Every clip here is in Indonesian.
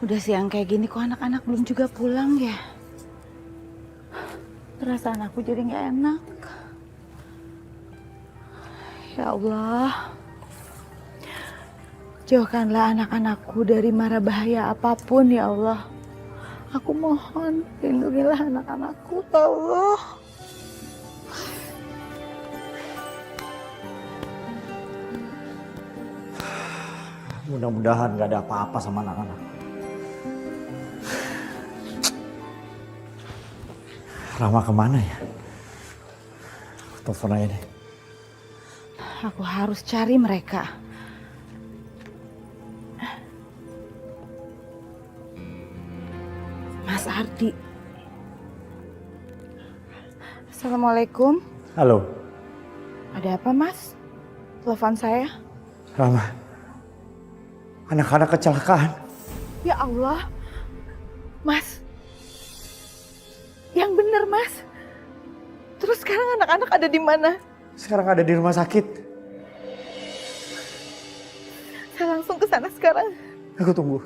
Udah siang kayak gini kok anak-anak belum juga pulang ya? Perasaan aku jadi gak enak. Ya Allah, jauhkanlah anak-anakku dari mara bahaya apapun ya Allah. Aku mohon, lindungilah anak-anakku ya Allah. Mudah-mudahan gak ada apa-apa sama anak-anak. Rama kemana ya? Aku telepon aja deh. Aku harus cari mereka. Mas Ardi. Assalamualaikum. Halo. Ada apa Mas? Telepon saya. Rama. Anak-anak kecelakaan. Ya Allah. Mas. Yang bener Mas. Terus sekarang anak-anak ada di mana? Sekarang ada di rumah sakit. Saya langsung ke sana sekarang. Aku tunggu.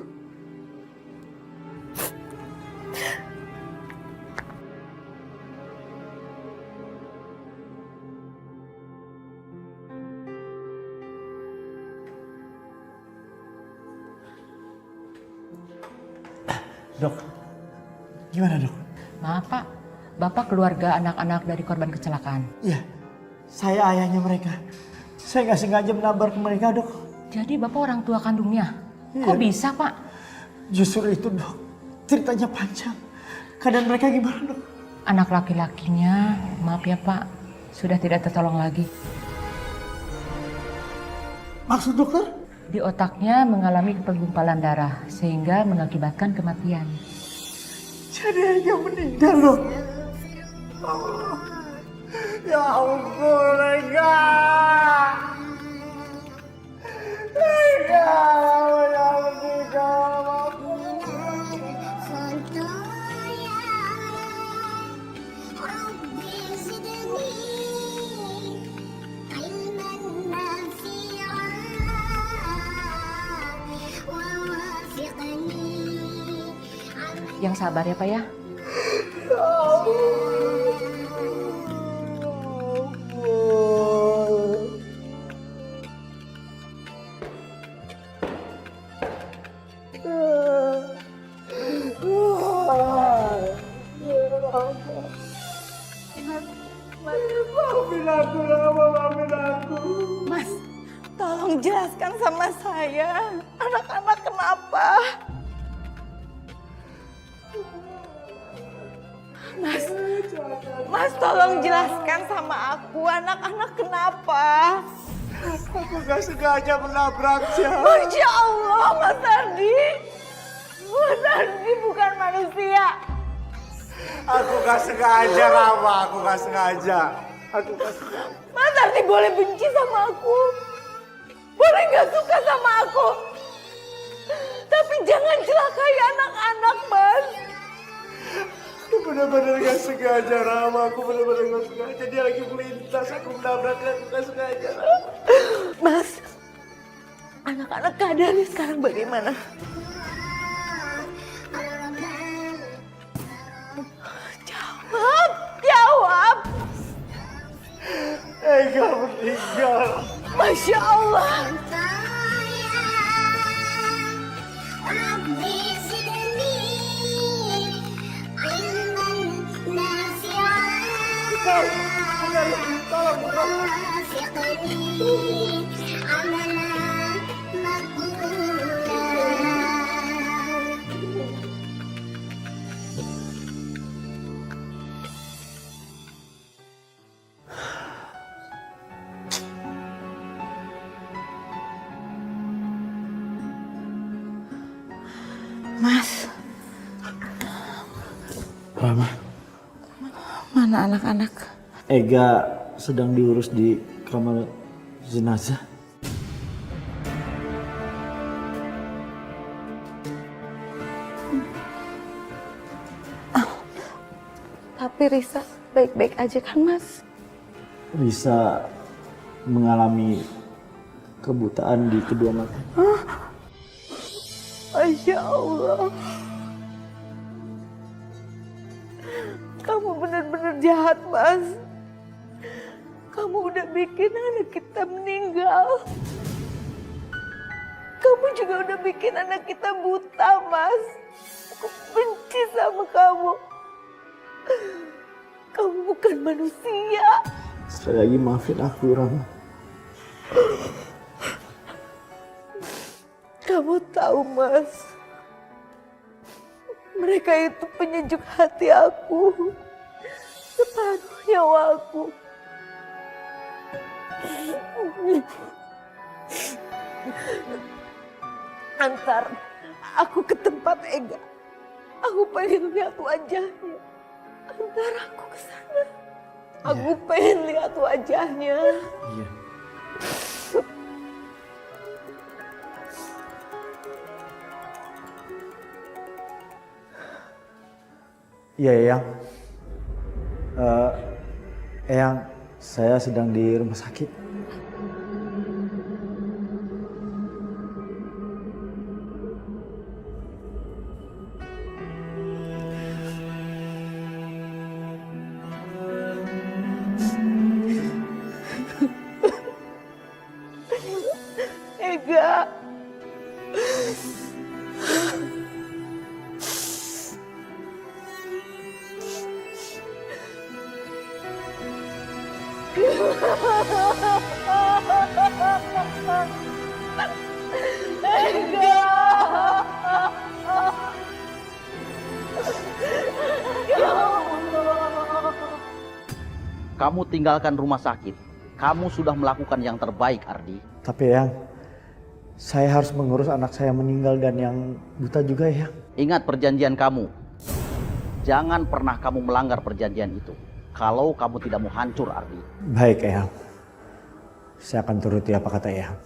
Dok, gimana dok? Maaf Pak, Bapak keluarga anak-anak dari korban kecelakaan. Iya, saya ayahnya mereka. Saya nggak sengaja menabrak mereka dok. Jadi Bapak orang tua kandungnya? Iya. Kok bisa Pak? Justru itu dok, ceritanya panjang. Keadaan mereka gimana dok? Anak laki-lakinya, maaf ya Pak, sudah tidak tertolong lagi. Maksud dokter? Di otaknya mengalami penggumpalan darah sehingga mengakibatkan kematian. Jadi ayahnya meninggal dok. Ya ampun, Ega. Ega, ya meninggal. Yang sabar ya Pak ya. Mas, tolong jelaskan sama saya. Anak-anak kenapa? Mas tolong jelaskan sama aku. Anak-anak kenapa? Aku gak sengaja menabraknya. Masya Allah, Mas Ardi. Mas Ardi bukan manusia. Aku gak sengaja, Rama. Aku gak sengaja. Mas Ardi boleh benci sama aku. Boleh gak suka sama aku. Tapi jangan celakai anak-anak, Mas. Aku benar-benar gak sengaja, Rama. Aku benar-benar gak sengaja. Dia lagi melintas. Aku menabraknya. Aku gak sengaja, Rama. Mas, anak-anak keadaannya sekarang bagaimana? Jawab, jawab. Ega meninggal. Masya Allah. Mas, Rama. mana anak-anak? Ega sedang diurus di kamar jenazah. Tapi Risa baik-baik aja kan, Mas? Risa mengalami kebutaan di kedua mata. Masya Allah. Kamu benar-benar jahat, Mas. Kamu udah bikin anak kita meninggal. Kamu juga udah bikin anak kita buta, Mas. Aku benci sama kamu. Kamu bukan manusia. Sekali lagi maafin aku, Rama. Kamu tahu, Mas, mereka itu penyejuk hati aku, separuh nyawaku. Antar aku ke tempat Ega. Aku pengen lihat wajahnya. Antar aku ke sana. Aku pengen lihat wajahnya. Iya. Iya, Eyang. Eyang, saya sedang di rumah sakit. Ega. Kamu tinggalkan rumah sakit. Kamu sudah melakukan yang terbaik, Ardi. Tapi Eyang, saya harus mengurus anak saya meninggal dan yang buta juga, Eyang. Ingat perjanjian kamu. Jangan pernah kamu melanggar perjanjian itu. Kalau kamu tidak mau hancur, Ardi. Baik, Eyang. Saya akan turuti apa kata Eyang.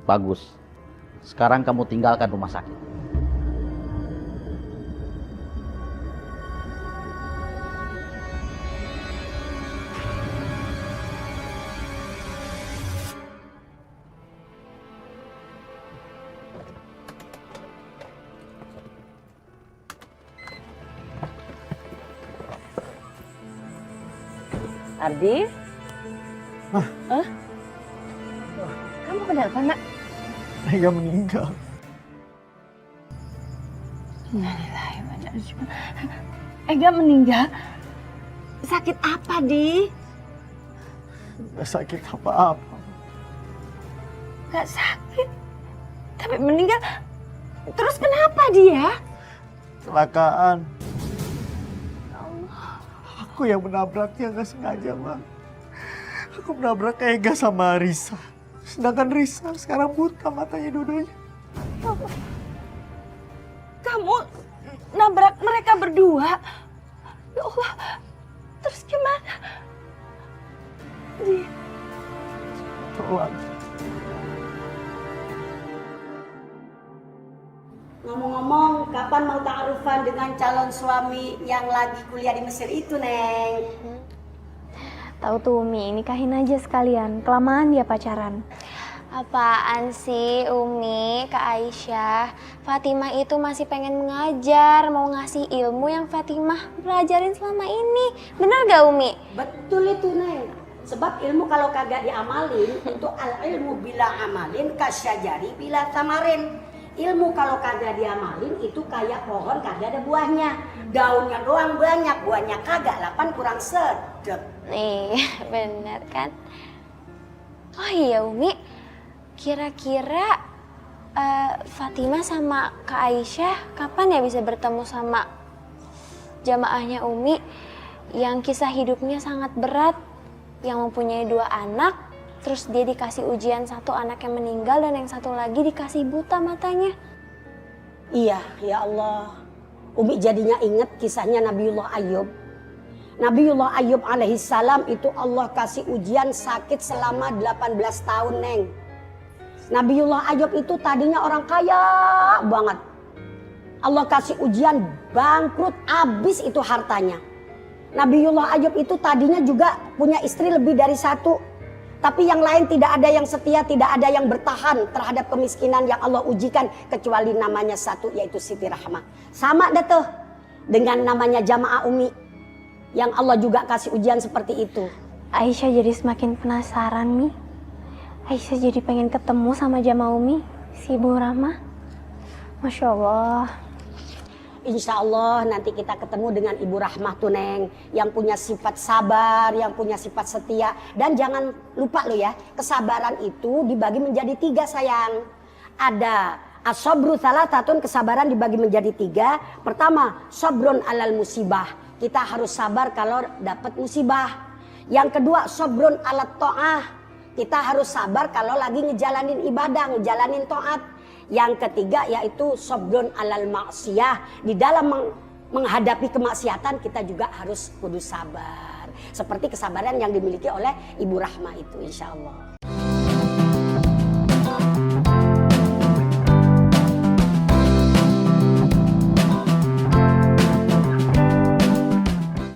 Bagus. Sekarang kamu tinggalkan rumah sakit. Ardi? Mah. Hah? Kamu kenapa, Nak? Ega meninggal. Ega meninggal? Sakit apa, Di? Gak sakit apa-apa. Gak sakit, tapi meninggal. Terus kenapa dia? Kecelakaan. Aku yang menabraknya gak sengaja, Bang. Aku menabrak Ega sama Risa. Sedangkan Risa sekarang buta matanya dua-duanya. Kamu nabrak mereka berdua? Ya Allah, terus gimana? Di... Tolong. Ngomong-ngomong, kapan mau ta'arufan dengan calon suami yang lagi kuliah di Mesir itu, Neng? Tahu tuh Umi, nikahin aja sekalian. Kelamaan dia pacaran. Apaan sih Umi, Kak Aisyah? Fatimah itu masih pengen mengajar, mau ngasih ilmu yang Fatimah pelajarin selama ini. Bener gak Umi? Betul itu, Neng. Sebab ilmu kalau kagak diamalin, itu al-ilmu bila amalin kasyajari bila tamarin. Ilmu kalau kagak diamalin itu kayak pohon kagak ada buahnya. Daunnya doang banyak, buahnya kagak, 8 kurang sedep. Nih, bener kan? Oh iya Umi, kira-kira Fatimah sama Kak Aisyah kapan ya bisa bertemu sama jamaahnya Umi yang kisah hidupnya sangat berat, yang mempunyai 2 anak, terus dia dikasih ujian, 1 anak yang meninggal dan yang 1 lagi dikasih buta matanya. Iya, ya Allah. Umi jadinya inget kisahnya Nabiullah Ayub. Nabiullah Ayub alaihissalam itu Allah kasih ujian sakit selama 18 tahun, Neng. Nabiullah Ayub itu tadinya orang kaya banget. Allah kasih ujian bangkrut, habis itu hartanya. Nabiullah Ayub itu tadinya juga punya istri lebih dari 1. Tapi yang lain tidak ada yang setia, tidak ada yang bertahan terhadap kemiskinan yang Allah ujikan kecuali namanya satu, yaitu Siti Rahmah. Sama dah tuh dengan namanya jamaah Umi yang Allah juga kasih ujian seperti itu. Aisyah jadi semakin penasaran Mi. Aisyah jadi pengen ketemu sama jamaah Umi, si Ibu Rahmah. Masya Allah. Insya Allah nanti kita ketemu dengan Ibu Rahmah tuh Neng, yang punya sifat sabar, yang punya sifat setia. Dan jangan lupa lo ya, kesabaran itu dibagi menjadi 3 sayang. Ada as-sabru thalathatun, kesabaran dibagi menjadi 3. Pertama, sabrun alal musibah, kita harus sabar kalau dapat musibah. Yang kedua, sabrun alat ta'ah, kita harus sabar kalau lagi ngejalanin ibadah, ngejalanin ta'at. Yang ketiga yaitu sabrun alal maksiyah, di dalam menghadapi kemaksiatan kita juga harus kudu sabar. Seperti kesabaran yang dimiliki oleh Ibu Rahmah itu insya Allah.